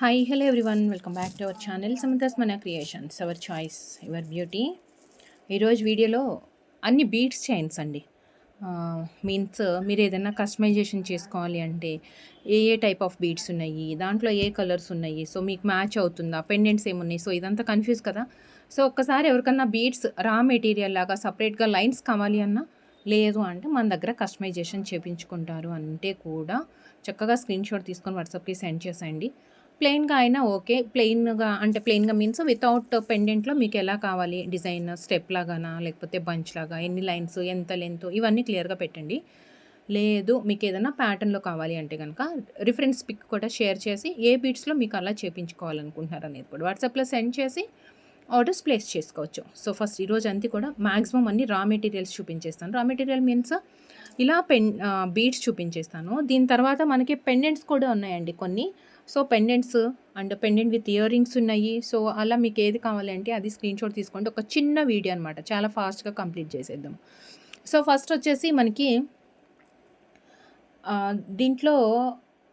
Hi hello everyone, welcome back to our channel Samantha's మన creations, our choice your beauty. ఈరోజు వీడియోలో అన్ని beads chains అండి. మీన్స్ మీరు ఏదైనా కస్టమైజేషన్ చేసుకోవాలి అంటే ఏ ఏ టైప్ ఆఫ్ బీడ్స్ ఉన్నాయి, దాంట్లో ఏ కలర్స్ ఉన్నాయి, సో మీకు మ్యాచ్ అవుతుందా, పెండెంట్స్ ఏమున్నాయి, సో ఇదంతా కన్ఫ్యూజ్ కదా. సో ఒక్కసారి ఎవరికన్నా బీడ్స్ రా మెటీరియల్ లాగా సపరేట్గా లైన్స్ కావాలి అన్నా, లేదు అంటే మన దగ్గర కస్టమైజేషన్ చేయించుకుంటారు అంటే కూడా చక్కగా స్క్రీన్ షాట్ తీసుకొని వాట్సాప్కి సెండ్ చేసేయండి. ప్లెయిన్‌గా అయినా ఓకే. ప్లెయిన్‌గా మీన్స్ వితౌట్ పెండెంట్‌లో మీకు ఎలా కావాలి డిజైన్, స్టెప్ లాగానా లేకపోతే బంచ్ లాగా, ఎన్ని లైన్స్, ఎంత లెంత్, ఇవన్నీ క్లియర్‌గా పెట్టండి. లేదు మీకు ఏదైనా ప్యాటర్న్‌లో కావాలి అంటే గనక రిఫరెన్స్ పిక్ కూడా షేర్ చేసి ఏ బీట్స్‌లో మీకు అలా చేపించుకోవాలనుకుంటున్నారు అనేది కూడా వాట్సాప్‌లో సెండ్ చేసి ఆర్డర్స్ ప్లేస్ చేసుకోవచ్చు. సో ఫస్ట్ ఈరోజు అంతా కూడా మాక్సిమం అన్ని రా మెటీరియల్స్ చూపించేస్తాను. రా మెటీరియల్ మీన్స్ ఇలా బీడ్స్ చూపించేస్తాను. దీని తర్వాత మనకి పెండెంట్స్ కూడా ఉన్నాయండి కొన్ని. So pendants and pendant with ear rings ఉన్నాయి. సో అలా మీకు ఏది కావాలంటే అది స్క్రీన్ షాట్ తీసుకోండి. ఒక చిన్న వీడియో అనమాట, చాలా ఫాస్ట్గా కంప్లీట్ చేసేద్దాం. సో ఫస్ట్ వచ్చేసి మనకి దీంట్లో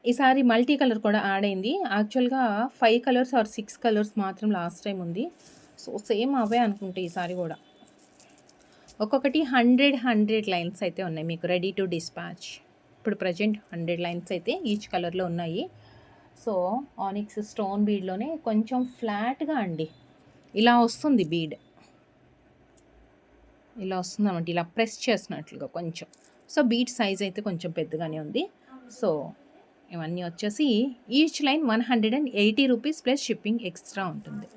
ఈసారి మల్టీ కలర్ కూడా యాడ్ అయింది. యాక్చువల్గా 5 కలర్స్ ఆర్ 6 కలర్స్ మాత్రం లాస్ట్ టైం ఉంది. సో సేమ్ అవే అనుకుంటే ఈసారి కూడా ఒక్కొక్కటి 100 లైన్స్ అయితే ఉన్నాయి మీకు రెడీ టు డిస్పాచ్. ఇప్పుడు ప్రజెంట్ 100 లైన్స్ అయితే ఈచ్ కలర్లో ఉన్నాయి. సో ఆనిక్స్ స్టోన్ బీడ్లోనే కొంచెం ఫ్లాట్గా అండి ఇలా వస్తుంది బీడ్, ఇలా వస్తుంది అన్నమాట, ఇలా ప్రెస్ చేసినట్లుగా కొంచెం. సో బీడ్ సైజ్ అయితే కొంచెం పెద్దగానే ఉంది. సో ఇవన్నీ వచ్చేసి each line 180 rupees plus shipping extra ఉంటుంది.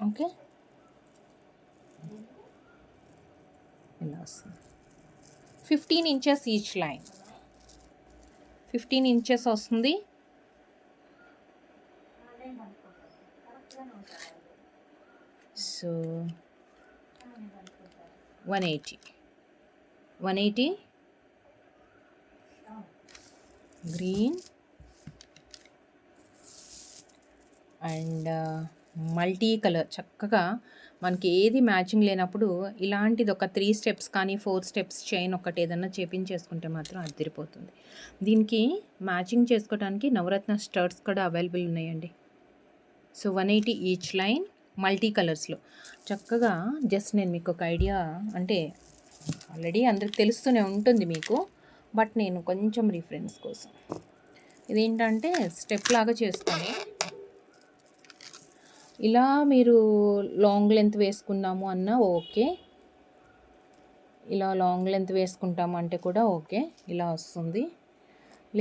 ఓకే, ఇలా వస్తుంది. 15 ఇంచెస్ ఈచ్ లైన్, 15 ఇంచెస్ వస్తుంది. So 180 green and multi colour. చక్కగా మనకి ఏది మ్యాచింగ్ లేనప్పుడు ఇలాంటిది ఒక 3 స్టెప్స్ కానీ 4 స్టెప్స్ చైన్ ఒకటి ఏదన్నా చేపించేసుకుంటే మాత్రం అదిరిపోతుంది. దీనికి మ్యాచింగ్ చేసుకోవడానికి నవరత్న స్టర్ట్స్ కూడా అవైలబుల్ ఉన్నాయండి. సో 180 ఈచ్ లైన్ మల్టీ కలర్స్లో. చక్కగా జస్ట్ నేను మీకు ఒక ఐడియా, అంటే ఆల్రెడీ అందరికి తెలుస్తూనే ఉంటుంది మీకు, బట్ నేను కొంచెం రిఫరెన్స్ కోసం ఇదేంటంటే స్టెప్ లాగా చేసుకొని ఇలా మీరు లాంగ్ లెంత్ వేసుకున్నాము అన్నా ఓకే, ఇలా లాంగ్ లెంత్ వేసుకుంటాము అంటే కూడా ఓకే, ఇలా వస్తుంది.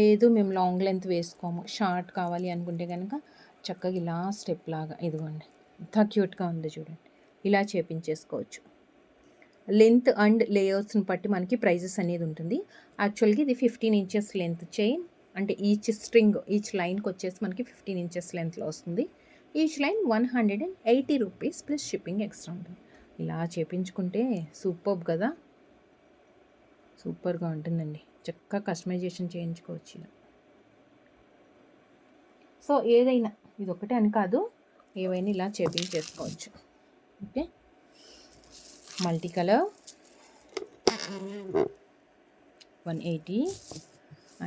లేదు మేము లాంగ్ లెంత్ వేసుకోము, షార్ట్ కావాలి అనుకుంటే కనుక చక్కగా ఇలా స్టెప్ లాగా, ఇదిగోండి ఎంత క్యూట్గా ఉంది చూడండి, ఇలా చేపించేసుకోవచ్చు. లెంత్ అండ్ లేయర్స్ని బట్టి మనకి ప్రైజెస్ అనేది ఉంటుంది. యాక్చువల్గా ఇది 15 ఇంచెస్ లెంత్ చైన్, అంటే ఈచ్ స్ట్రింగ్ ఈచ్ లైన్కి వచ్చేసి మనకి 15 ఇంచెస్ లెంత్లో వస్తుంది. Each line 180 rupees plus shipping extra ఉంటుంది. ఇలా చేపించుకుంటే సూపర్ కదా, సూపర్గా ఉంటుందండి. చక్కగా కస్టమైజేషన్ చేయించుకోవచ్చు. సో ఏదైనా ఇది ఒకటే అని కాదు, ఏవైనా ఇలా చేపించేసుకోవచ్చు. Okay, multi colour 180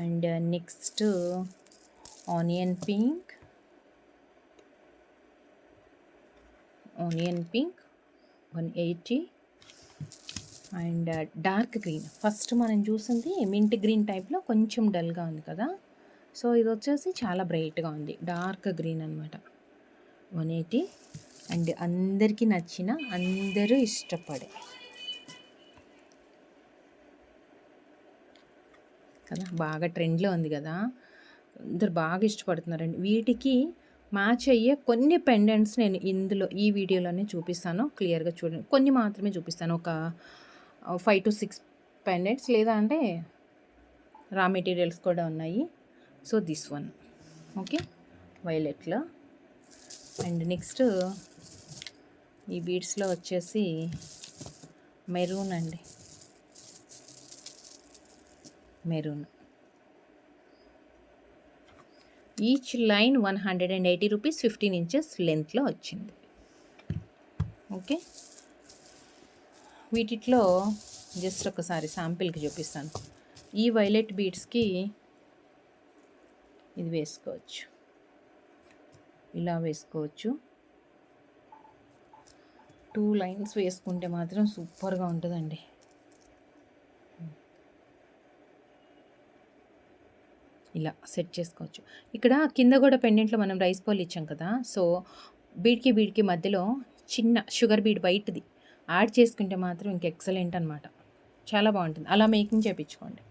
and next onion pink 180 and dark green. First మనం చూసింది మింట్ గ్రీన్ టైప్లో కొంచెం డల్గా ఉంది కదా, సో ఇది వచ్చేసి చాలా బ్రైట్గా ఉంది, డార్క్ గ్రీన్ అనమాట. 180 అండ్ అందరికీ నచ్చిన, అందరూ ఇష్టపడే కదా, బాగా ట్రెండ్లో ఉంది కదా, అందరు బాగా ఇష్టపడుతున్నారండి. వీటికి మ్యాచ్ అయ్యే కొన్ని పెండెంట్స్ నేను ఇందులో ఈ వీడియోలోనే చూపిస్తాను, క్లియర్గా చూడండి. కొన్ని మాత్రమే చూపిస్తాను, ఒక 5 to 6 పెండెంట్స్, లేదా అంటే రా మెటీరియల్స్ కూడా ఉన్నాయి. సో దిస్ వన్ ఓకే, వైలెట్లో. అండ్ నెక్స్ట్ ఈ బీడ్స్లో వచ్చేసి మెరూన్ అండి, maroon. Each line 180 rupees, 15 inches లెంత్లో వచ్చింది. ఓకే, వీటిలో జస్ట్ ఒకసారి శాంపిల్కి చూపిస్తాను. ఈ వైలెట్ బీడ్స్కి ఇది వేసుకోవచ్చు. ఇలా వేసుకోవచ్చు. 2 లైన్స్ వేసుకుంటే మాత్రం సూపర్గా ఉంటుందండి. ఇలా సెట్ చేసుకోవచ్చు. ఇక్కడ కింద కూడా పెండెంట్లో మనం రైస్ బాల్ ఇచ్చాం కదా, సో బీడ్కి మధ్యలో చిన్న షుగర్ బీడ్ వైట్ది యాడ్ చేసుకుంటే మాత్రం ఇంక ఎక్సలెంట్ అనమాట. చాలా బాగుంటుంది. అలా మేకింగ్ చేయించుకోండి.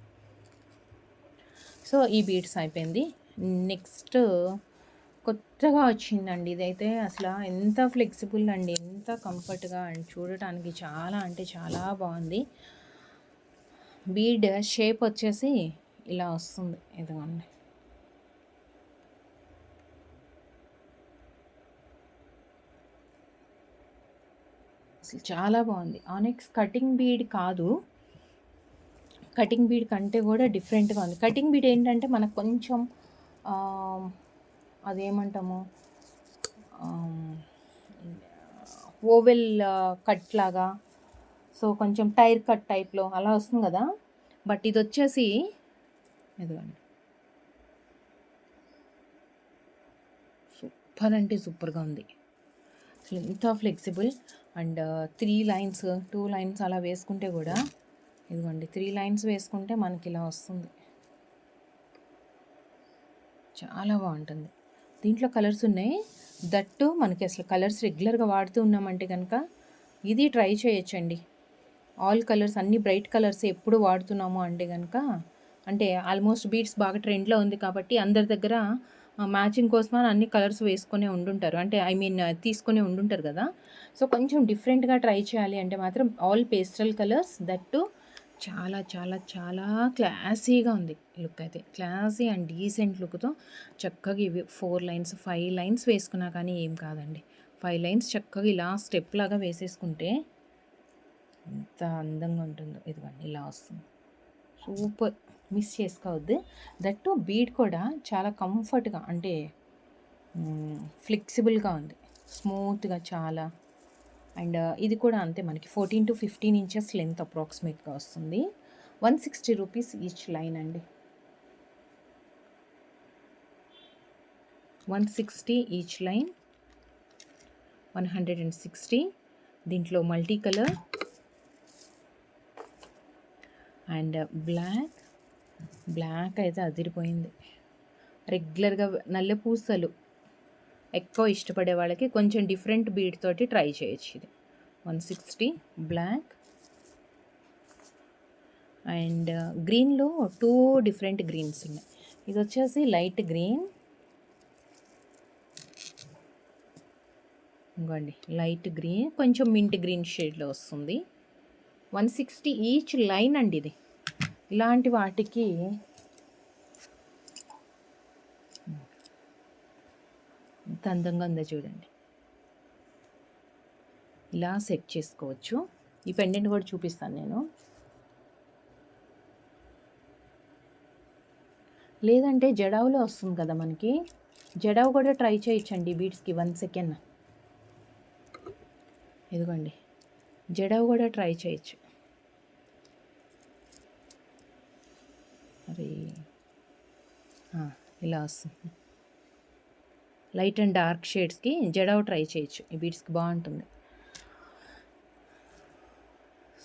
సో ఈ బీడ్స్ అయిపోయింది. నెక్స్ట్ కొత్తగా వచ్చిందండి. ఇదైతే అసలు ఎంత ఫ్లెక్సిబుల్ అండి, ఎంత కంఫర్ట్గా అండ్ చూడటానికి చాలా అంటే చాలా బాగుంది. బీడ్ షేప్ వచ్చేసి ఇలా వస్తుంది. ఇదిగోండి. అసలు చాలా బాగుంది. ఆనెక్స్ కటింగ్ బీడ్ కాదు, కటింగ్ బీడ్ కంటే కూడా డిఫరెంట్గా ఉంది. కటింగ్ బీడ్ ఏంటంటే మనకు కొంచెం అదేమంటాము, ఓవెల్ కట్ లాగా, సో కొంచెం టైర్ కట్ టైప్లో అలా వస్తుంది కదా. బట్ ఇది వచ్చేసి ఇదిగోండి, సూపర్ అంటే సూపర్గా ఉంది. అసలు ఎంత ఫ్లెక్సిబుల్. అండ్ 3 లైన్స్ 2 లైన్స్ అలా వేసుకుంటే కూడా ఇదిగోండి 3 లైన్స్ వేసుకుంటే మనకి ఇలా వస్తుంది. చాలా బాగుంటుంది. దీంట్లో కలర్స్ ఉన్నాయి. దట్టు మనకి అసలు కలర్స్ రెగ్యులర్గా వాడుతూ ఉన్నామంటే కనుక ఇది ట్రై చేయొచ్చండి. ఆల్ కలర్స్ అన్ని బ్రైట్ కలర్స్ ఎప్పుడు వాడుతున్నాము అంటే కనుక, అంటే ఆల్మోస్ట్ బీడ్స్ బాగా ట్రెండ్లో ఉంది కాబట్టి అందరి దగ్గర మ్యాచింగ్ కోసం అన్ని కలర్స్ వేసుకొని ఉండుంటారు, అంటే ఐ మీన్ తీసుకొని ఉండుంటారు కదా. సో కొంచెం డిఫరెంట్గా ట్రై చేయాలి అంటే మాత్రం ఆల్ పేస్టల్ కలర్స్, దట్టు చాలా చాలా చాలా క్లాసీగా ఉంది. లుక్ అయితే క్లాసీ అండ్ డీసెంట్ లుక్తో చక్కగా ఇవి 4 లైన్స్ 5 లైన్స్ వేసుకున్నా కానీ ఏం కాదండి. 5 లైన్స్ చక్కగా ఇలా స్టెప్ లాగా వేసేసుకుంటే ఎంత అందంగా ఉంటుందో. ఇదిగోండి ఇలా వస్తుంది. సూపర్, మిస్ చేసుకోవద్దు. దట్టు బీడ్ కూడా చాలా కంఫర్ట్గా, అంటే ఫ్లెక్సిబుల్గా ఉంది, స్మూత్గా చాలా. అండ్ ఇది కూడా అంతే, మనకి 14 to 15 ఇంచెస్ లెంత్ అప్రాక్సిమేట్గా వస్తుంది. 160 రూపీస్ ఈచ్ లైన్ అండి. 160 ఈచ్ లైన్, 160. దీంట్లో మల్టీ కలర్ అండ్ బ్లాక్ అయితే అదిరిపోయింది. రెగ్యులర్గా నల్ల పూసలు ఎక్కువ ఇష్టపడే వాళ్ళకి కొంచెం డిఫరెంట్ బీడ్ తోటి ట్రై చేయొచ్చు. ఇది 160 బ్లాక్ అండ్ గ్రీన్లో 2 డిఫరెంట్ గ్రీన్స్ ఉన్నాయి. ఇది వచ్చేసి లైట్ గ్రీన్, ఇంకోండి లైట్ గ్రీన్, కొంచెం మింట్ గ్రీన్ షేడ్లో వస్తుంది. 160 ఈచ్ లైన్ అండి. ఇది ఇలాంటి వాటికి ఎంత అందంగా ఉందో చూడండి. ఇలా సెట్ చేసుకోవచ్చు. ఈ పెండెంట్ కూడా చూపిస్తాను నేను. లేదంటే జడావులో వస్తుంది కదా మనకి, జడావు కూడా ట్రై చేయొచ్చండి బీడ్స్కి. 1 సెకండ్, ఇదిగోండి జడావు కూడా ట్రై చేయొచ్చు. అరే ఇలా వస్తుంది. లైట్ అండ్ డార్క్ షేడ్స్కి జడావు ట్రై చేయొచ్చు, ఈ బీడ్స్కి బాగుంటుంది.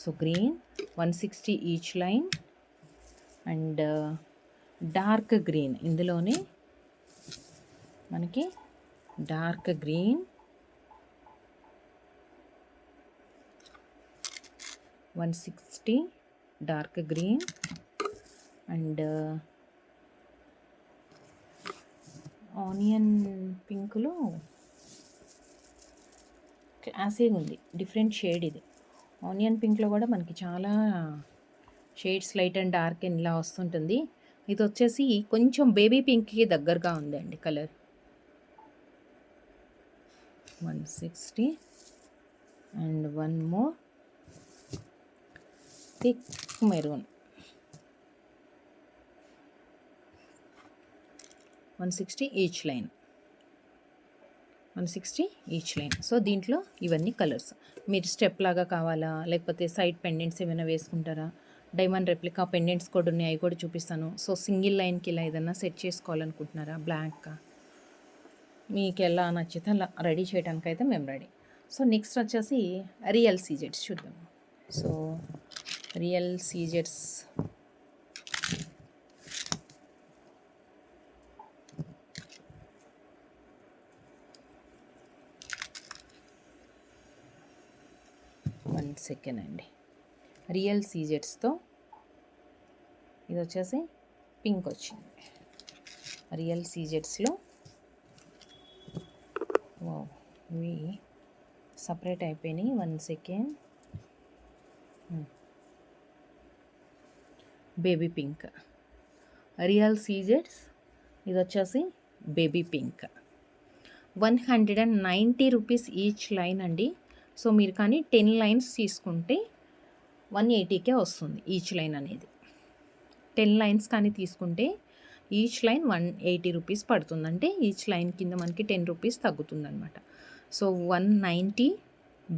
So green 160 each line and dark green, ఇందులోనే మనకి dark green 160 dark green and onion పింక్లో క్లాసీగా ఉంది, డిఫరెంట్ షేడ్. ఇది ఆనియన్ పింక్లో కూడా మనకి చాలా shades light and dark and ఇలా వస్తుంటుంది. ఇది వచ్చేసి కొంచెం బేబీ పింక్కి దగ్గరగా ఉందండి colour. 160 and one more thick maroon, 160 each line, 160 each line. So దీంట్లో ఇవన్నీ కలర్స్. మీరు స్టెప్ లాగా కావాలా, లేకపోతే సైడ్ పెండెంట్స్ ఏమైనా వేసుకుంటారా, డైమండ్ రెప్లికా పెండెంట్స్ కూడా ఉన్నాయి, అవి కూడా చూపిస్తాను. సో సింగిల్ లైన్కి ఇలా ఏదైనా సెట్ చేసుకోవాలనుకుంటున్నారా, బ్లాక్ మీకు ఎలా నచ్చితే అలా రెడీ చేయడానికి అయితే మేము రెడీ. సో నెక్స్ట్ వచ్చేసి రియల్ సీజెట్స్ చూద్దాం. సో రియల్ సీజెట్స్ సెకండ్ అండి. రియల్ సీజెట్స్తో ఇది వచ్చేసి పింక్ వచ్చింది. రియల్ సీజెట్స్లో ఇవి సపరేట్ అయిపోయినాయి. 1 సెకండ్. Baby pink. రియల్ సీజెట్స్ ఇది వచ్చేసి baby pink. 190 rupees each line అండి. సో మీరు కానీ 10 లైన్స్ తీసుకుంటే 180కే వస్తుంది ఈచ్ లైన్ అనేది. 10 లైన్స్ కానీ తీసుకుంటే ఈచ్ లైన్ 180 రూపీస్ పడుతుంది. అంటే ఈచ్ లైన్ కింద మనకి 10 రూపీస్ తగ్గుతుంది అనమాట. సో 190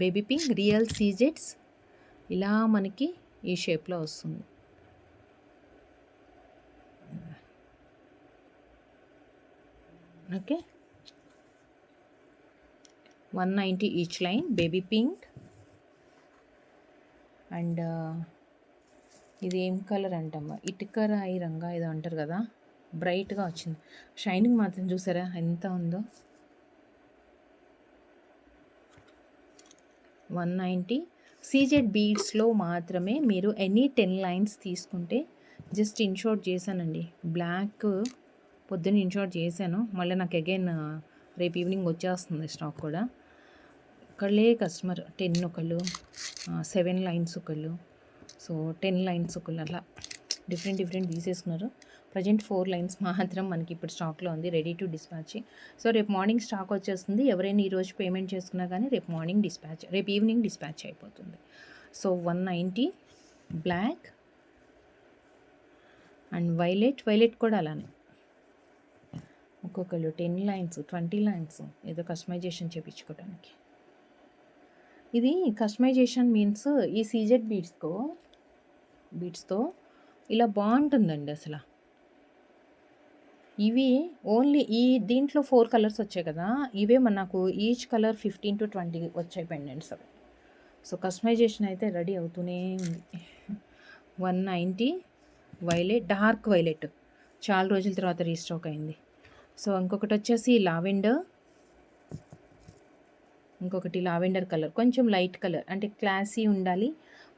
బేబీ పింక్ రియల్ సీజెట్స్ ఇలా మనకి ఈ షేప్లో వస్తుంది. Okay, 190 each line baby pink. And ఇది ఏం కలర్ అంటమ్మా, ఇటుక రాయి రంగా ఏదో అంటారు కదా, బ్రైట్గా వచ్చింది. షైనింగ్ మాత్రం చూసారా ఎంత ఉందో. 190 సీజెడ్ బీడ్స్లో మాత్రమే మీరు ఎనీ 10 లైన్స్ తీసుకుంటే, జస్ట్ ఇన్షార్ట్ చేశానండి. బ్లాక్ పొద్దున్న ఇన్షార్ట్ చేశాను, మళ్ళీ నాకు అగైన్ రేపు ఈవినింగ్ వచ్చేస్తుంది స్టాక్ కూడా. ఒకళ్ళే కస్టమర్ 10 ఒకళ్ళు, 7 లైన్స్ ఒకళ్ళు, సో 10 లైన్స్ ఒకళ్ళు, అట్లా డిఫరెంట్ తీసేసుకున్నారు. ప్రజెంట్ 4 లైన్స్ మాత్రం మనకి ఇప్పుడు స్టాక్లో ఉంది, రెడీ టు డిస్పాచ్. సో రేపు మార్నింగ్ స్టాక్ వచ్చేస్తుంది. ఎవరైనా ఈరోజు పేమెంట్ చేసుకున్నా కానీ రేపు మార్నింగ్ డిస్పాచ్, రేపు ఈవినింగ్ డిస్పాచ్ అయిపోతుంది. సో 190 బ్లాక్ అండ్ వైలెట్ కూడా అలానే. ఒక్కొక్కరు 10 లైన్స్ 20 లైన్స్ ఏదో కస్టమైజేషన్ చేయించుకోవడానికి. ఇది కస్టమైజేషన్ మీన్స్ ఈ సీజెడ్ బీడ్స్తో ఇలా బాగుంటుందండి అసలు. ఇవి ఓన్లీ దీంట్లో 4 కలర్స్ వచ్చాయి కదా, ఇవే నాకు ఈచ్ కలర్ 15 to 20 వచ్చాయి పెండెంట్స్ అవి. సో కస్టమైజేషన్ అయితే రెడీ అవుతూనే ఉంది. 190 వైలెట్, డార్క్ వైలెట్ చాలా రోజుల తర్వాత రీస్టాక్ అయింది. సో ఇంకొకటి వచ్చేసి ఇంకొకటి లావెండర్ కలర్, కొంచెం లైట్ కలర్, అంటే క్లాసీ ఉండాలి,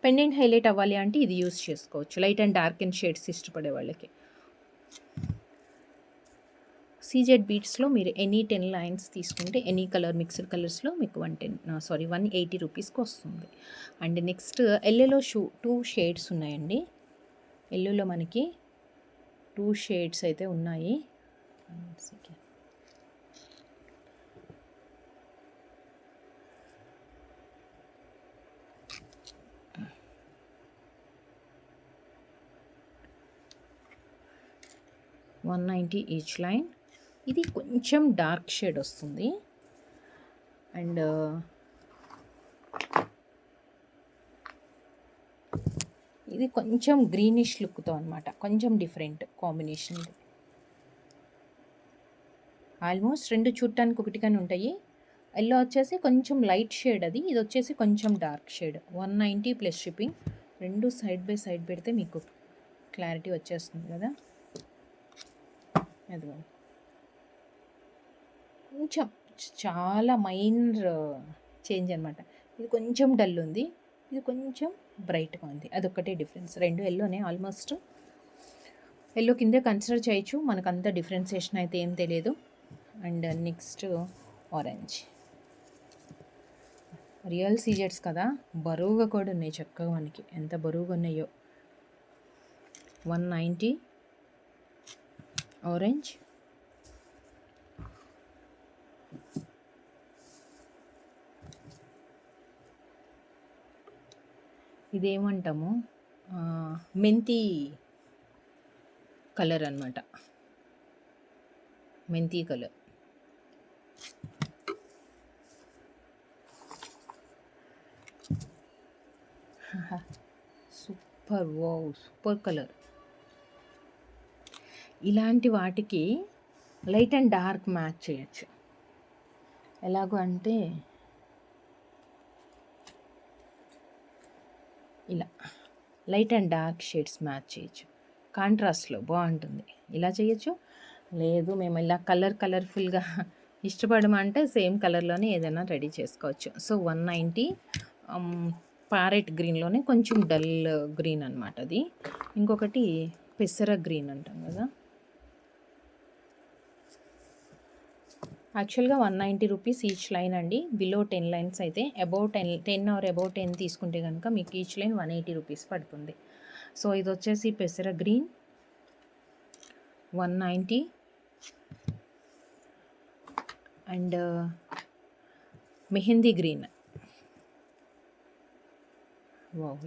పెండెంట్ హైలైట్ అవ్వాలి అంటే ఇది యూస్ చేసుకోవచ్చు. Light and dark and shades ఇష్టపడే వాళ్ళకి. సీజెడ్ బీట్స్లో మీరు ఎనీ 10 లైన్స్ తీసుకుంటే ఎనీ కలర్ మిక్స్డ్ కలర్స్లో మీకు 180 రూపీస్కి వస్తుంది. అండ్ నెక్స్ట్ ఎల్లోలో 2 షేడ్స్ ఉన్నాయండి. ఎల్లోలో మనకి 2 షేడ్స్ అయితే ఉన్నాయి. $190 ఈచ్ లైన్. ఇది కొంచెం డార్క్ షేడ్ వస్తుంది. అండ్ ఇది కొంచెం గ్రీనిష్ లుక్తో అనమాట, కొంచెం డిఫరెంట్ కాంబినేషన్. ఇది ఆల్మోస్ట్ 2 చూడటానికి ఒకటిగానే ఉంటాయి. ఎల్లో వచ్చేసి కొంచెం లైట్ షేడ్, ఇది వచ్చేసి కొంచెం dark shade. 190 plus shipping. 2 side by side పెడితే మీకు క్లారిటీ వచ్చేస్తుంది కదా. అది కొంచెం చాలా మైనర్ చేంజ్ అనమాట. ఇది కొంచెం డల్ ఉంది, ఇది కొంచెం బ్రైట్గా ఉంది, అదొక్కటే డిఫరెన్స్. 2 ఎల్లోనే, ఆల్మోస్ట్ ఎల్లో కిందే కన్సిడర్ చేయొచ్చు, మనకు అంత డిఫరెన్సియేషన్ అయితే ఏం తెలియదు. And next orange. రియల్ సీజెట్స్ కదా, బరువుగా కూడా ఉన్నాయి చక్కగా, మనకి ఎంత బరువుగా ఉన్నాయో. 190 ఆరెంజ్. ఇదేమంటాము, మెంతి కలర్ అనమాట, మెంతి colour. Super, wow, super colour. ఇలాంటి వాటికి లైట్ అండ్ డార్క్ మ్యాచ్ చేయొచ్చు. ఎలాగో అంటే ఇలా light and dark shades match చేయొచ్చు, కాంట్రాస్ట్లో బాగుంటుంది. ఇలా చేయొచ్చు. లేదు మేము ఇలా కలర్ఫుల్గా ఇష్టపడమంటే సేమ్ కలర్లోనే ఏదైనా రెడీ చేసుకోవచ్చు. సో 190 ప్యారెట్ గ్రీన్లోనే కొంచెం డల్ గ్రీన్ అనమాట అది. ఇంకొకటి పెసర గ్రీన్ అంటాం కదా. యాక్చువల్గా 190 రూపీస్ ఈచ్ లైన్ అండి. బిలో 10 లైన్స్ అయితే అబౌవ్ 10 ఆర్ అబౌవ్ 10 తీసుకుంటే కనుక మీకు ఈచ్ లైన్ 180 రూపీస్ పడుతుంది. సో ఇది వచ్చేసి పెసర green 190 and mehndi green. Wow,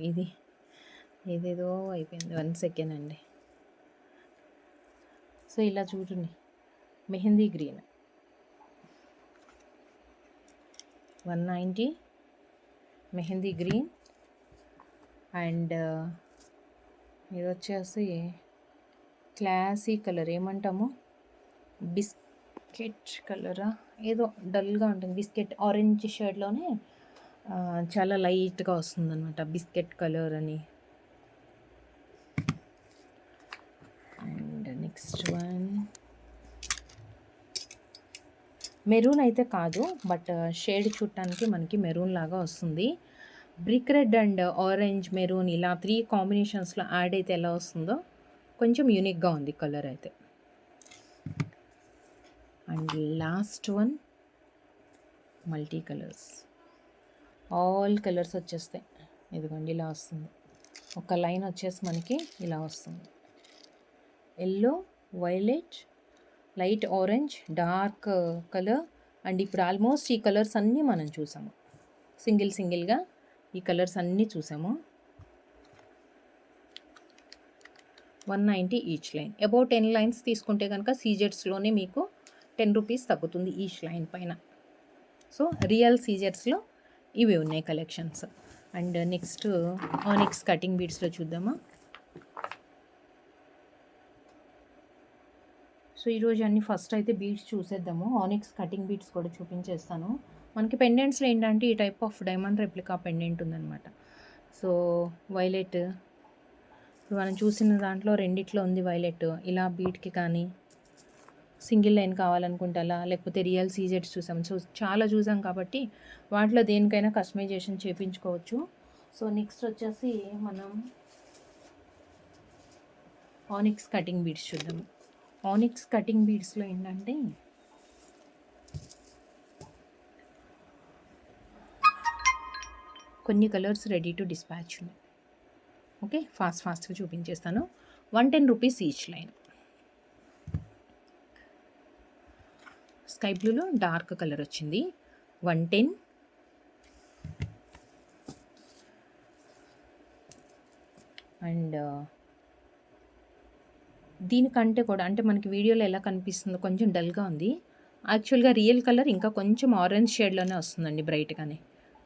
ఇదేదో అయిపోయింది, 1 సెకండ్ అండి. సో ఇలా చూడండి, mehndi green 190 mehndi green and ఇది వచ్చేసి క్లాసీ కలర్, ఏమంటాము బిస్కెట్ కలరా, ఏదో డల్గా ఉంటుంది, బిస్కెట్ ఆరెంజ్ షేడ్లోనే చాలా లైట్గా వస్తుంది అనమాట, బిస్కెట్ కలర్ అని. అండ్ నెక్స్ట్ వన్ మెరూన్ అయితే కాదు, బట్ షేడ్ చూడటానికి మనకి మెరూన్ లాగా వస్తుంది. Brick red and orange maroon ఇలా 3 కాంబినేషన్స్లో యాడ్ అయితే ఎలా వస్తుందో కొంచెం యూనిక్గా ఉంది కలర్ అయితే. And last one multi colours, all colours వచ్చేస్తాయి. ఇదిగోండి ఇలా వస్తుంది, ఒక లైన్ వచ్చేసి మనకి ఇలా వస్తుంది. Yellow, violet, light orange, dark colour. And ఇప్పుడు ఆల్మోస్ట్ ఈ కలర్స్ అన్నీ మనం చూసాము, సింగిల్గా ఈ కలర్స్ అన్నీ చూసాము. 190 ఈచ్ లైన్. అబౌట్ 10 లైన్స్ తీసుకుంటే కనుక సీజెట్స్లోనే మీకు 10 రూపీస్ తగ్గుతుంది ఈచ్ లైన్ పైన. సో రియల్ సీజెట్స్లో ఇవి ఉన్నాయి collections. And next onyx cutting బీడ్స్లో చూద్దామా. సో ఈరోజు అన్ని ఫస్ట్ అయితే బీడ్స్ చూసేద్దాము, ఆనిక్స్ కటింగ్ బీడ్స్ కూడా చూపించేస్తాను. మనకి పెండెంట్స్లో ఏంటంటే ఈ type of diamond replica pendant ఉందన్నమాట. సో వైలెట్, ఇప్పుడు మనం చూసిన దాంట్లో రెండిట్లో ఉంది వైలెట్. ఇలా బీడ్కి కానీ సింగిల్ లైన్ కావాలనుకుంటే అలా, లేకపోతే రియల్ సీజెట్స్ చూసాం. సో చాలా చూసాం కాబట్టి వాటిలో దేనికైనా కస్టమైజేషన్ చేయించుకోవచ్చు. సో నెక్స్ట్ వచ్చేసి మనం ఆనిక్స్ కటింగ్ బీడ్స్ చూద్దాం. ఆనిక్స్ కటింగ్ బీడ్స్లో ఏంటంటే కొన్ని కలర్స్ రెడీ టు డిస్పాచ్ ఉన్నాయి. ఓకే, ఫాస్ట్గా చూపించేస్తాను. 110 రూపీస్ ఈచ్ లైన్. స్కై బ్లూలో డార్క్ కలర్ వచ్చింది 110. అండ్ దీనికంటే కూడా అంటే మనకి వీడియోలో ఎలా కనిపిస్తుందో కొంచెం డల్గా ఉంది. యాక్చువల్గా రియల్ కలర్ ఇంకా కొంచెం ఆరెంజ్ షేడ్లోనే వస్తుందండి, బ్రైట్గానే.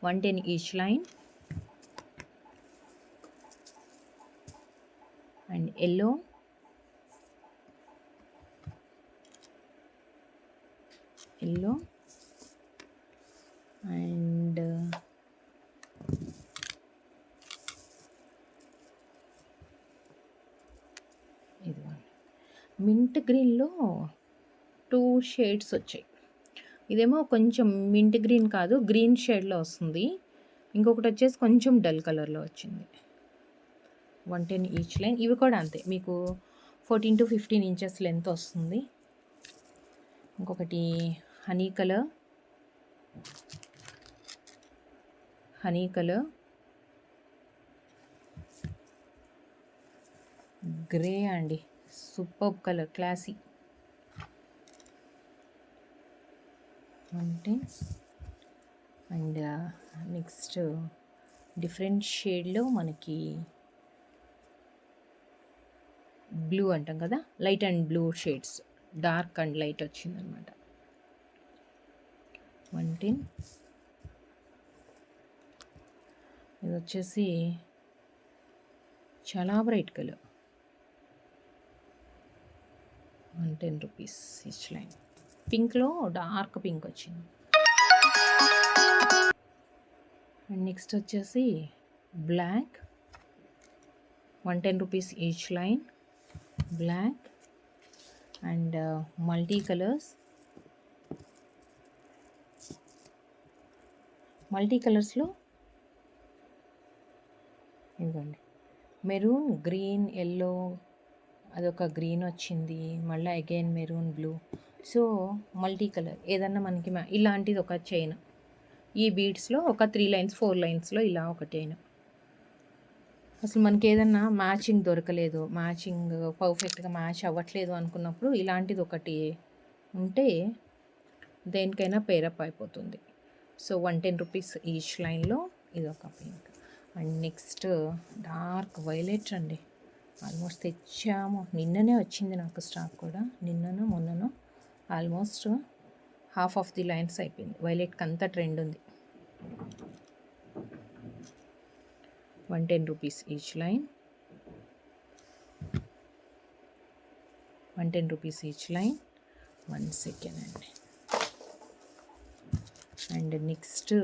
110 each line. And yellow, and ఇదిగోండి మింట్ గ్రీన్లో 2 షేడ్స్ వచ్చాయి. ఇదేమో కొంచెం మింట్ గ్రీన్ కాదు, గ్రీన్ షేడ్లో వస్తుంది. ఇంకొకటి వచ్చేసి కొంచెం డల్ కలర్లో వచ్చింది. 110 ఈచ్ లైన్. ఇవి కూడా అంతే, మీకు 14 to 15 ఇంచెస్ లెంత్ వస్తుంది. ఇంకొకటి హనీ కలర్, గ్రే అండి, సూపర్ కలర్, క్లాసీ. అంటే అండ్ నెక్స్ట్ డిఫరెంట్ షేడ్లో మనకి బ్లూ అంటాం కదా, light and blue shades, dark and light వచ్చిందనమాట. 110. ఇది వచ్చేసి చాలా bright colour, 110 rupees each line. పింక్లో డార్క్ పింక్ వచ్చింది. అండ్ నెక్స్ట్ వచ్చేసి black 110 rupees each line, black and multi కలర్స్లో ఇదిగోండి మెరూన్, గ్రీన్, ఎల్లో, అదొక గ్రీన్ వచ్చింది, మళ్ళీ again maroon, blue. So multi colour ఏదన్నా మనకి ఇలాంటిది ఒక చైన్, ఈ బీడ్స్లో ఒక 3 లైన్స్ 4 లైన్స్లో ఇలా ఒక చైన్. అసలు మనకి ఏదన్నా మ్యాచింగ్ దొరకలేదు, మ్యాచింగ్ పర్ఫెక్ట్గా మ్యాచ్ అవ్వట్లేదు అనుకున్నప్పుడు ఇలాంటిది ఒకటి ఉంటే దేనికైనా పేరప్ అయిపోతుంది. సో 110 రూపీస్ ఈచ్ లైన్లో ఇది ఒక pink. And next dark violet అండి, ఆల్మోస్ట్ తెచ్చాము, నిన్ననే వచ్చింది నాకు స్టాక్ కూడా, నిన్ననో మొన్ననో almost half of the lines అయిపోయింది. వైలెట్కి అంతా ట్రెండ్ ఉంది. 110 rupees each line, 110 rupees each line. 1 second అండి. అండ్ నెక్స్ట్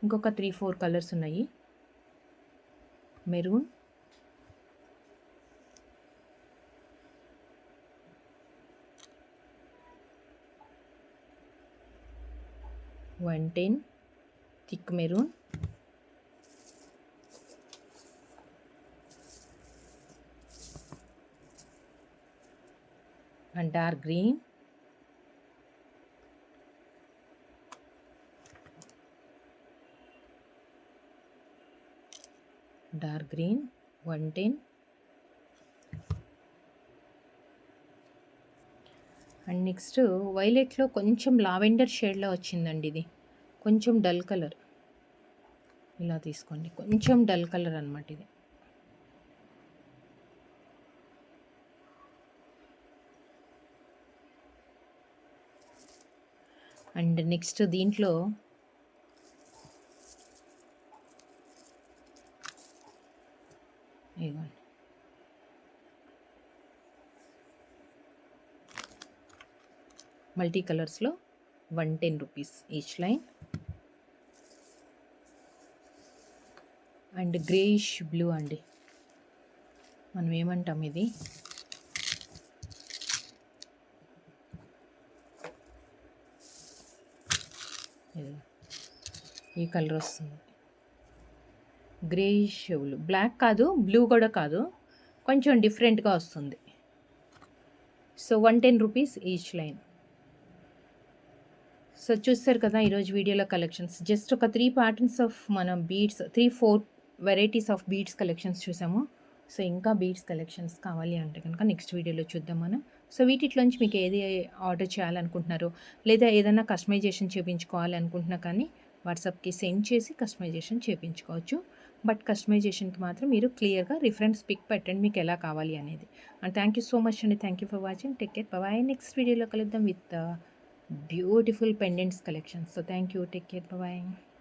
ఇంకొక 3-4 కలర్స్ ఉన్నాయి. Maroon, $110 thick maroon, and dark green, dark green 110. And next వైలెట్లో కొంచెం లావెండర్ షేడ్లో వచ్చిందండి, ఇది కొంచెం డల్ కలర్, ఇలా తీసుకోండి, కొంచెం డల్ కలర్ అనమాట ఇది. అండ్ నెక్స్ట్ దీంట్లో ఇదిగోండి మల్టీ కలర్స్లో 110 rupees each line. And greyish blue అండి, మనం ఏమంటాం ఇది, ఈ కలర్ వస్తుంది, గ్రేయిష్ బ్లూ, బ్లాక్ కాదు బ్లూ కూడా కాదు, కొంచెం డిఫరెంట్గా వస్తుంది. So 110 rupees each line. So చూస్తారు కదా ఈరోజు వీడియోలో కలెక్షన్స్, జస్ట్ ఒక 3 ప్యాటర్న్స్ ఆఫ్ మనం beads, 3-4 varieties of beads collections చూసాము. సో ఇంకా బీడ్స్ కలెక్షన్స్ కావాలి అంటే కనుక నెక్స్ట్ వీడియోలో చూద్దాం మనం. సో వీటిలోంచి మీకు ఏది ఆర్డర్ చేయాలనుకుంటున్నారో, లేదా ఏదైనా కస్టమైజేషన్ చేయించుకోవాలి అనుకుంటున్నా కానీ వాట్సాప్కి సెండ్ చేసి కస్టమైజేషన్ చేయించుకోవచ్చు. బట్ కస్టమైజేషన్కి మాత్రం మీరు క్లియర్గా రిఫరెన్స్ పిక్ పెట్టండి మీకు ఎలా కావాలి అనేది. And thank you so much అండి, thank you for watching, take care, bye. Next వీడియోలో కలుద్దాం with beautiful pendants collection. So thank you, take care, bye bye.